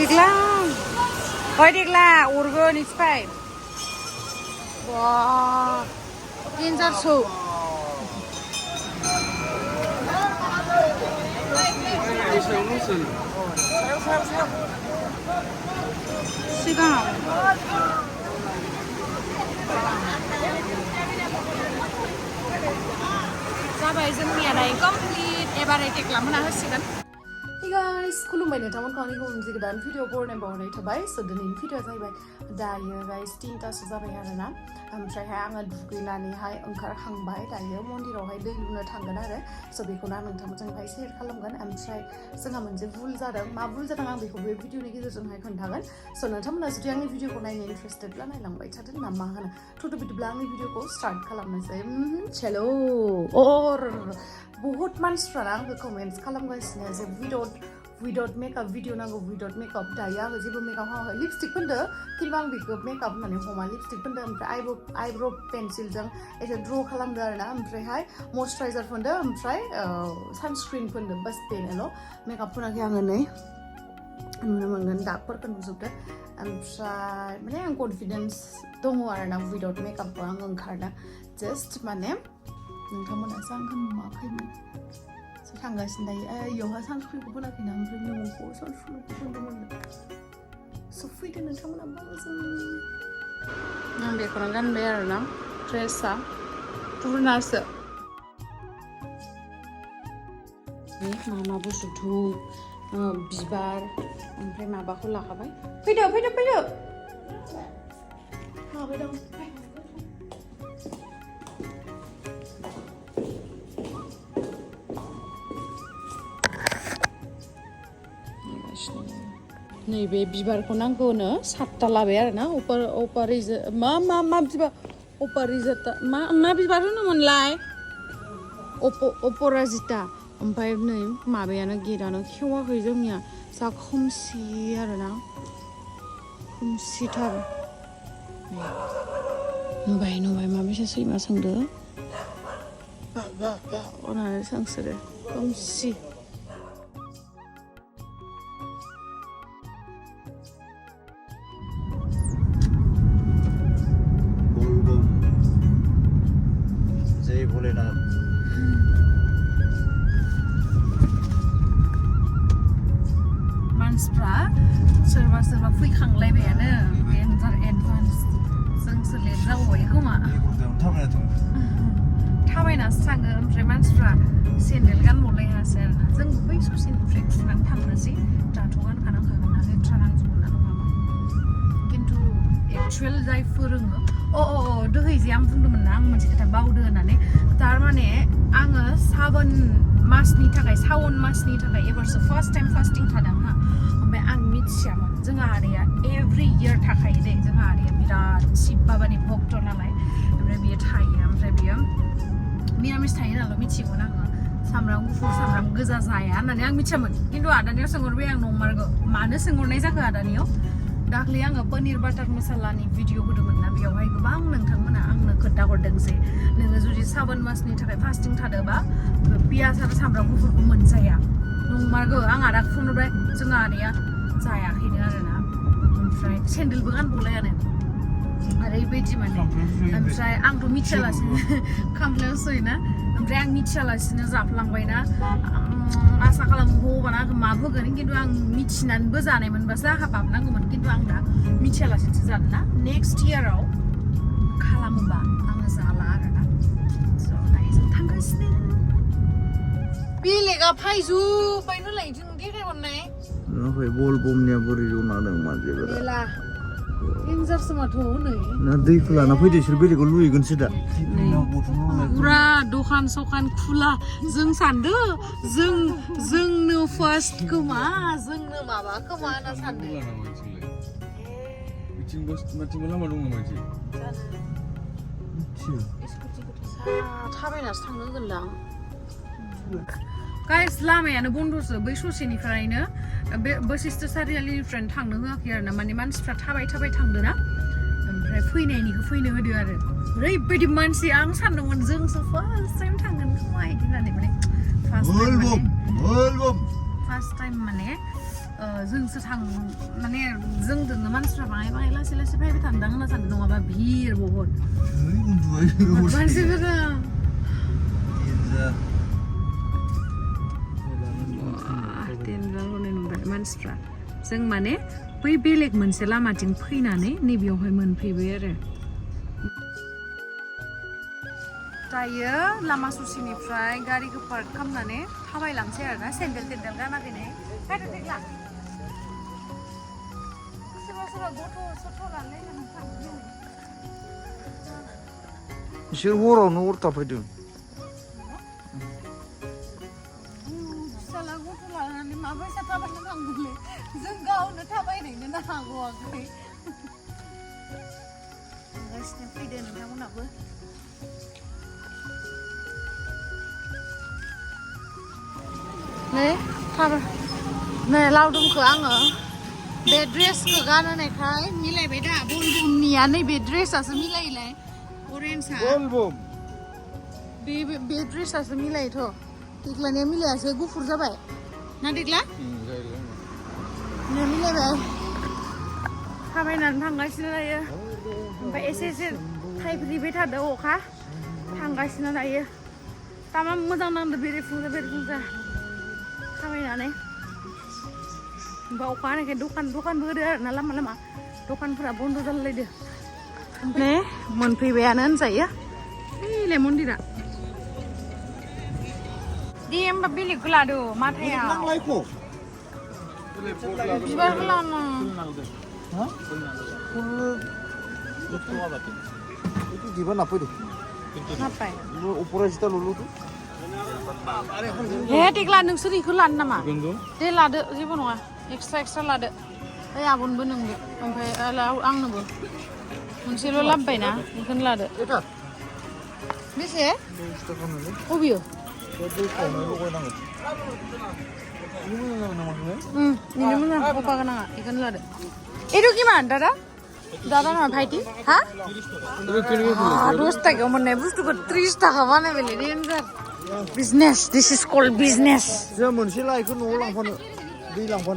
Digla, urban is fine. Wow, things are so. Sigang. Sampai जोंनिया दायो complete एबारै tech लामना होसिगोन. Hey guys, खुलुमबाय नोंथांमोनखौ आंनि मोनसे गोदान भिडिअ बरनाय बावनाय थाबाय. So दिनैनि भिडिअआ जाहैबाय दायो guys 3थासो जाबाय आरोना. ओमफ्रायहाय आङो दुगैनानैहाय ओंखारखांबाय दायो मन्दिरावहाय दै लुनो थांगोन आरो. So बेखौनो आं नोंथांमोनजोंहाय शेयार खालामगोन. ओमफ्राय जोंहा मोनसे भुल जादों. मा भुल जादों आं बेखौ बे भिडिअनि गेजेरजोंहाय खोन्थागोन. So नोंथांमोना जुदि आंनि भिडिअखौ नायनो इन्ट्रेस्टेडब्ला नायलांबाय थादो ना मा होनो. थ' बिदिब्ला आंनि भिडिअखौ स्टार्ट खालामनोसै. चलो और बहुत मानसिफ्रा आंखौ कमेन्ट्स खालामगासिनो जे without makeup भिडिअ नांगौ without makeup दायो आङो जेबो मेकआप होआखै लिपस्टिक फोनदो खिन्थु आं बेखौ मेकआप होननानै हमा लिपस्टिक फोनदो ओमफ्राय आइब्र' पेन्सिलजों एसे ड्र खालामदो आरोना ओमफ्रायहाय मयस्चाराइजार फोनदो ओमफ्राय सानस्क्रिन फोनदो बास बेनोल' मेकआप फोनाखै आङो नै नुनो मोनगोन दागफोरखौ नुजोबदो ओमफ्राय माने आं कनफिडेन्स दङ आरोना without makeup आं ओंखारनो जास्ट माने नोंथांमोनासो आंखौ नुवाखैमोन थांगासिनो दायो इयावहा सानस्क्रिनखौ फोनाखैना ओमफ्राय न'आव सानस्क्रिनखौ फोनदोंमोन स' फैदो नोंथांमोना बाजों आं बेखौनो गानबाय आरोना ड्रेसआ पुरनासो मा बुस्थु धुप बिबार ओमफ्राय माबाखौ लाखाबाय फैदो माबाय दं नैबे बिबारखौ नांगौनो 7टा लाबाय आरोना मा बिबार अपराजिता मा बिबार होनोमोनलाय अपराजिता ओमफ्राय नै माबायानो गेटानो खेवाखै जोंनिया जा खोमसि आरोना खोमसिथार नुबाय माबायसा सैमा सोंदो होननानै सोंसोरो खोमसि मानसिफ्रा सोरबा फैखांलायबायानो एडभान्स जोंसो लेट जाबाय खोमा थाबायनासो थाङो ओमफ्राय मानसिफ्रा सेन्देल गानबावलायासै आरोना जों बै ससेनिफ्राय खुनानै थांनोसै दाथ' गानखानांखागोन ना लेथ्रा नांजोबगोन ना नङाबा खिन्थु एक्सुवेल जाय फोरोङो दहाय जे आं बुंदोंमोन ना आं मोनसे खोथा बावदो होननानै थारमाने आङो सावन मासनि थाखाय एबारसो फार्स्ट टाइम फास्टिं थादों हा ओमफ्राय आं मिथियामोन जोंहा आदैया एभ्रि इयार थाखायो दे जोंहा आदैया बिराद शिब बाबानि भक्त नालाय ओमफ्राय बियो थायो ओमफ्राय बियो मिरामिस थायो नालाय मिथिगौमोन आङो सामब्राम गुफुर सामब्राम गोजा जाया होननानै आं मिथियामोन खिन्थु आदानियाव सोंहरबाय आं नंमारगौ मानो सोंहरनाय जाखो आदानियाव दाख्लै आङो पनिर बाटार मसालानि भिडिअ होदोंमोन ना बेयावहाय गोबां नोंथांमोना आंनो खोन्थाहरदों जे नोङो जुदि सावन मासनि थाखाय फास्टिं थादोंबा पियाज आरो सामब्राम गुफुरखौ मोनजाया नंमारगौ आं आदाखौ फुनहरबाय जोंहा आदैया जायाखैनो आरोना ओमफ्राय सेन्देलबो गानबावलायानो ओरैबायदि माने ओमफ्राय आंथ' मिथियालासिनो खामफ्लायाव सोयोना ओमफ्राय आं मिथियालासिनो जाफ्लांबायना आसा खालामो भगबाना आंखौ मा होगोन खिन्थु आं मिथिनानैबो जानाय मोनबासो आंहा बाबनांगौमोन खिन्थु आं दा मिथियालासिनोसो जादों ना नेक्स्ट इयाराव खालामोबा आङो जाला आरोना स' दायो जों थांगासिनो बेलेगा फायजोब्बाय नालाय जों देखायहरनाय बल बमनिया बोरै ज'ना दं मानसिफोरा डेन्जारसो माथो हनै ना दैखौ लाना फैदो इसोर बेलेगाव लुहैगोनसो दा पुरा दखान सखान खुला जों सानदो जोंनो फार्स्ट खोमा जोंनो माबा खोमा होनना सानदो लामा दं नामा थाबायनासो थांनो होगोनदां गाइस लामायानो बन्दसो बै ससेनिफ्रायनो बे बशिष्ठ सारियालिनिफ्रायनो थांनो होआखै आरोना माने मानसिफ्रा थाबाय थांदोना ओमफ्राय फैनायनिखौ फैनो होदो आरो ओरैबायदि मानसि आं सानदोंमोन जोंसो फार्स्ट टाइम थांगोन खोमा बिदि होननानै माने फार्स्ट टाइम माने जोंसो थां माने जोंदोंनो मानसिफ्रा बाङाय लासै लासै फैबाय थांदां होनना सानदों नङाबा भिर बहुद मानसिफोरा देनजार हनै नुबाय मानसिफ्रा जों माने बै बेलेग मोनसे लामाथिं फैनानै नैबेयावहाय मोनफैबाय आरो दायो लामा ससेनिफ्राय गारिखौ पार्क खालामनानै थाबायलांसै आरोना सेन्देल तेन्देल गानाखैनो सोरबा सोरबा गथ' सथ' लानानै थांदों बिसोर हरावनो हरथा फैदों फिसाला गथ' लानानै माबायसा थाबायना थांगोनलै जों गावनो थाबायनोनो हागौआखै थांगासिनो फैदो नोंथांमोनाबो नै लावदुमखौ आङो बे ड्रेसखौ गानहोनायखाय मिलायबाय दा बलबमनिया नैबे ड्रेसासो मिलायोलाय अरेन्जआ बे ड्रेसासो मिलायोथ' देग्लानिया मिलायासै गुफुर जाबाय ना देग्ला मिलायबाय थाबायनानै थांगासिनो दायो ओमफ्राय एसे एसे थाइफ्रिबाय थादों अखा थांगासिनो दायो दामा मोजां नांदों बेरेफुंजा थाबायनानै ओमफ्राय अखा हानायखाय दखानबो होदो आरो ना लामा लामा दखानफोरा बन्द' जालायदो ने मोनफैबायानो होनजायो ओइलाय मन्दिरा दे होमबा बेलेगखौ लादो माथायाव बिबारखौ लानो हे देग्ला नोंसोर इखौ लानो नामा दे लादो जेबो नङा एक्सट्रा लादो ओइ आबनबो नोंबो ओमफ्राय आंनोबो मोनसेल' लाबोबायना बेखौनो लादो बेसे अबेयो ini mana apa kena ikan lada itu gimana dada nama bhaiti ha 2 taka mana bustu ko 30 taka mana beli dengar business this is called business zaman sila ikut ulang pun bilang pun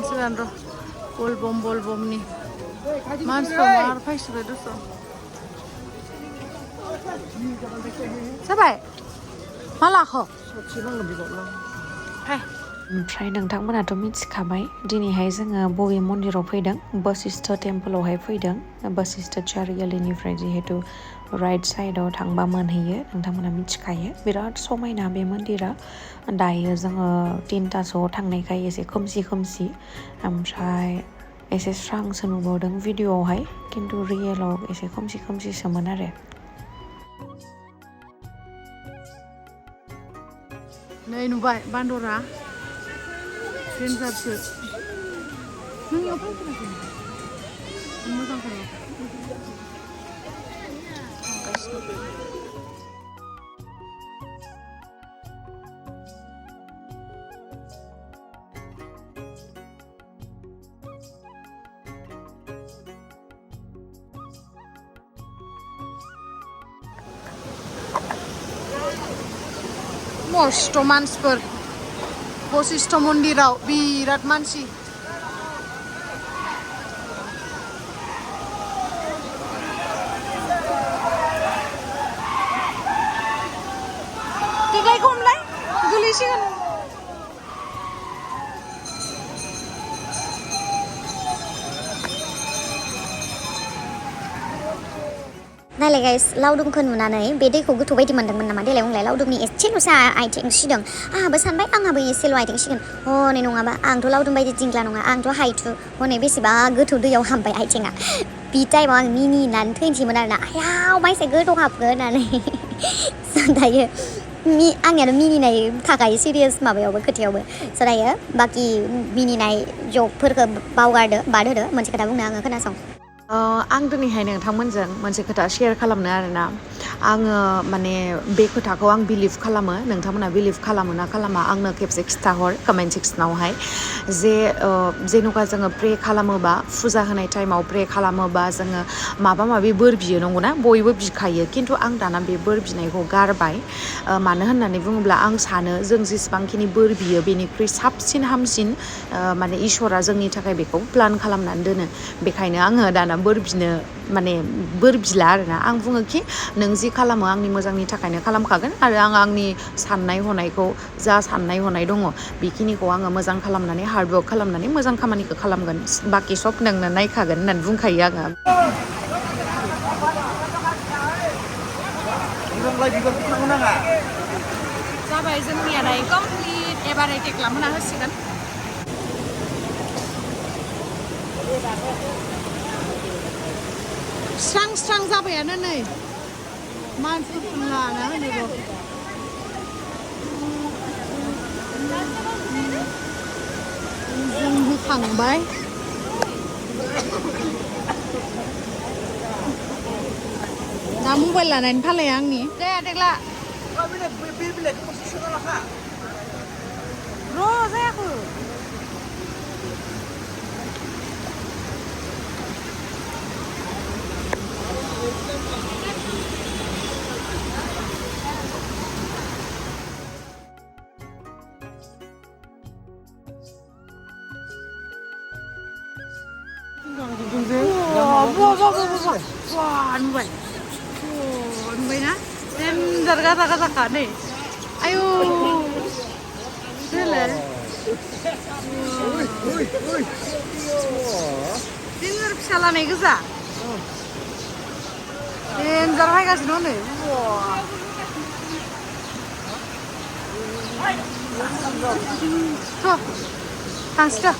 Sebenarnya bol bom nih, mansur faisal itu so. Siapa? Malah kok? Hei. ओमफ्राय नोंथांमोनाथ' मिथिखाबाय दिनैहाय जोङो बबे मन्दिराव फैदों बशिष्ठ टेम्पोलावहाय फैदों बशिष्ठ चारियालिनिफ्राय जिहेतु right साइडआव थांबा मोनहैयो नोंथांमोना मिथिखायो बिराद समायना बे मन्दिरा दायो जोङो 3टासोआव थांनायखाय एसे खोमसि ओमफ्राय एसे स्रांसो नुबावदों भिडिअआवहाय खिन्थु रियेलाव एसे खोमसिसोमोन आरो नै नुबाय बान्दरा देन्जारसो नों इयाव फैफेराखै मोजां मस्त मानसिफोर बशिष्ठ मन्दिराव बिराद मानसि देग्लायखौ हमलाय गोलैसिगोन नायलाय गाइस लावदुमखौ नुनानै बे दैखौ गोथौ बायदि मोनदोंमोन नामा देलाय बुंलाय लावदुमनि एसेल'सा आथिं सिदों आंहाबो सानबाय आंहाबो एसेल' आथिं सिगोन हनै नङाबा आंथ' लावदुम बायदि दिंग्ला नङा आंथ' हाइथु हनै बेसेबा गोथौ दैयाव हाबबाय आथिङा बि टाइमाव आं मिनिनानै थैनोसैमोन आरोना आयाव माइसे गोथौ हाबगोन होननानै दायो आंनियानो मिनिनाय थाखायो सिरियास माबायावबो खोथायावबो स' दायो बाखि मिनिनाय जकफोरखौ बावगारदो बाद होदो मोनसे खोथा बुंनो आङो खोनासं आं दिनैहाय नोंथांमोनजों मोनसे खोथा शेयार खालामनो आरोना आङो माने बे खोथाखौ आं बिलिभ खालामो नोंथांमोना बिलिभ खालामो ना खालामा आंनो खेबसे खिथाहर कमेन्ट सेक्सनावहाय जे जेन'का जोङो प्रे खालामोबा फुजा होनाय टाइमाव प्रे खालामोबा जोङो माबा माबि बोर बियो नंगौना बयबो बिखायो खिन्थु आं दाना बे बोर बिनायखौ गारबाय मानो होननानै बुङोब्ला आं सानो जों जेसेबांखिनि बोर बियो बेनिख्रुइ साबसिन हामसिन माने इसोरा जोंनि थाखाय बेखौ प्लान खालामनानै दोनो बेखायनो आङो दाना बोर बिनो माने बोर बिला आरोना आं बुङो कि नों जि खालामो आंनि मोजांनि थाखायनो खालामखागोन आरो आं आंनि साननाय हनायखौ जा साननाय हनाय दङ बेखिनिखौ आङो मोजां खालामनानै हार्डवर्क खालामनानै मोजां खामानिखौ खालामगोन बाखि सब नोंनो नायखागोन होननानै बुंखायो आङो जाबाय जोंनिया दायो कमप्लिट एबार टेक खालामना होसिगोन स्रां स्रां जाबायानो नै मानसिफोरखौ लाना होनो जों होखांबाय दा मबाइल लानायनि फालाया आंनि दे देग्ला र' जायाखै नुबाय नुबायना देन्जार गाजा गाजाखा नै आयौ देलाय देन्जार फिसा लानाय गोजा देन्जार हायगासिनो नै थांसै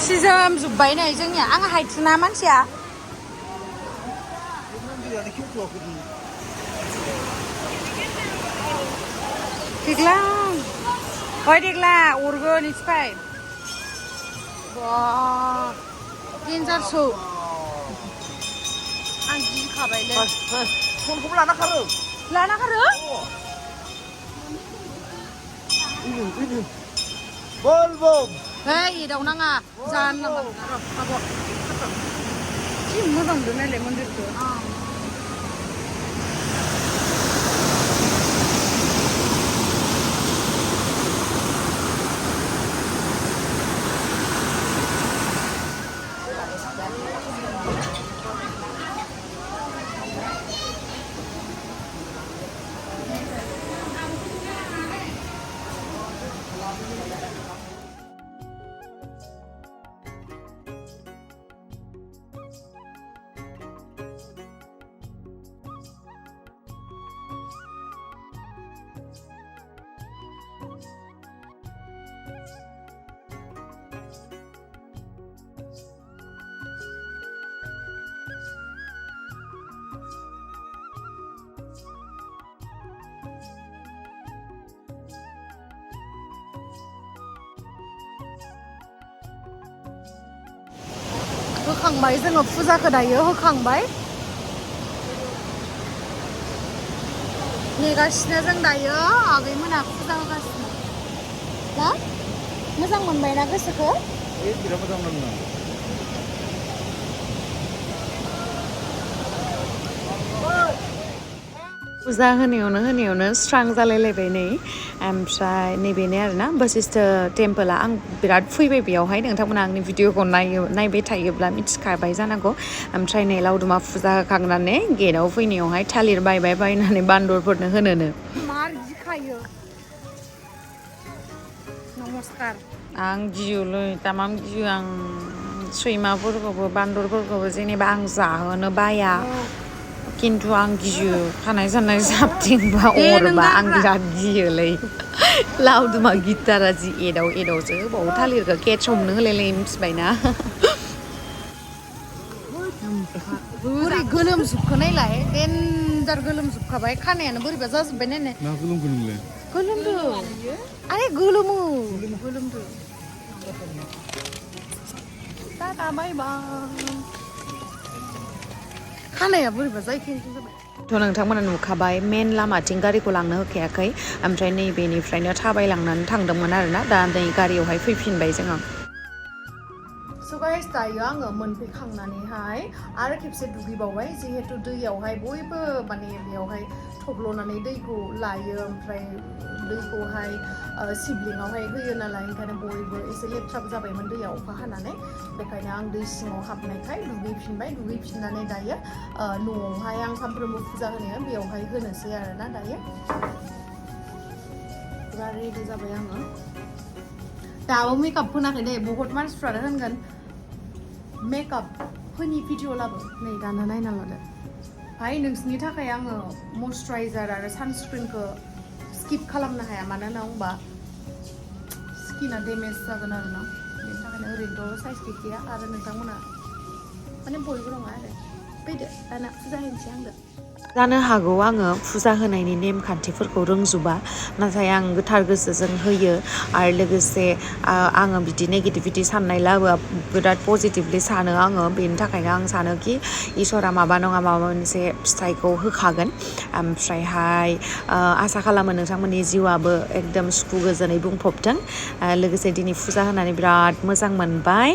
सिजोम जोब्बाय नै जोंनिया आं हायथुना मानसिया देग्ला ओइ देग्ला अरगोन इथिफाय बा देन्जारसो आं गिखाबायलै फनखौबो लाना खारो बोल बोल Hei, daw na nga. Saan naman? Ako. Sino mo bang doon na lemon dito? होखांबाय जोङो फुजाखौ दायो होखांबाय नेगासिनो जों दायो आगैमोना फुजा होगासिनो दा मोजां मोनबायना गोसोखौ बिराद मोजां मोनो फुजा होनायावनो स्रां जालायलायबाय नै ओमफ्राय नैबेनो आरोना बासिस्थ टेम्पोला आं बिराद फैबाय बेयावहाय नोंथांमोना आंनि भिडिअखौ नायबाय थायोब्ला मिथिखाबाय जानांगौ ओमफ्राय नै लावदुमा फुजा होखांनानै गेटआव फैनायावहाय थालिर बायनानै बान्दरफोरनो होनोनो मार गिखायो नमस्कार आं गियोलै तामाम गियो आं सैमाफोरखौबो बान्दरफोरखौबो जेनेबा आं जाहोनो बाया खिन्थु आं गियो खानाय सानाय साबथिंबा अरबा आं बिराद गियोलै लावदुमा गिटारा जि एदावसो होबावो थालिरखौ केट्स हमनो होलायलायो मिथिबायना बोरै गोलोमजोबखो नायलाय वेदार गोलोमजोबखाबाय खानायानो बोरैबा जाजोब्बाय नायनाय मा गोलोमखो नोंलाय गोलोमदो आरे गोलोमो गोलोमदो टाटा बाय बाय खानाया बोरैबा जायखिया जाबाय थ' नोंथांमोना नुखाबाय मेन लामाथिं गारिखौ लांनो होखायाखै ओमफ्राय नैबेनिफ्रायनो थाबायलांनानै थांदोंमोन आरोना दा नै गारियावहाय फैफिनबाय जोङो स' गाइस दायो आङो मोनफैखांनानैहाय आरो खेबसे दुगैबावबाय जिहेतु दैयावहाय बयबो माने बेयावहाय थब्ल'नानै दैखौ लायो ओमफ्राय दैखौहाय सिबलिङावहाय होयो नालाय ओंखायनो बयबो एसे लेथ्राबो जाबायमोन दैया अखा हानानै बेखायनो आं दै सिङाव हाबनायखाय दुगैफिनबाय दुगैफिननानै दायो न'आवहाय आं सानफ्रोमबो फुजा होनाया बेयावहाय होनोसै आरोना दायो पुरा रेडि जाबाय आङो दाबो मेकआप फोनाखै दे बहुत मानसिफ्रानो होनगोन मेकआप फोरनि भिडिअ लाबो नै दाना नायना लादो भाई नोंसिनि थाखाय आङो मयस्चराइजार आरो सानस्क्रिनखौ स्किप खालामनो हाया मानो होनना बुंबा स्किना डेमेज जागोन आरोना बेनि थाखायनो ओरैनोथ' साइज गैखाया आरो नोंथांमोना माने बयबो नङा आरो फैदो दाना फुजा हैनोसै आंदो जानो हागौ आङो फुजा होनायनि नेमखान्थिफोरखौ रोंजोबा नाथाय आं गोथार गोसोजों होयो आरो लोगोसे आङो बिदि नेगेटिभिटि साननाय लाबोआ बिराद पजिटिभलि सानो आङो बेनि थाखायनो आं सानो कि इसोरा माबा नङा माबा मोनसे फिथाइखौ होखागोन ओमफ्रायहाय आसा खालामो नोंथांमोननि जिउआबो एकदम सुखु गोजोनै बुंफबथों लोगोसे दिनै फुजा होनानै बिराद मोजां मोनबाय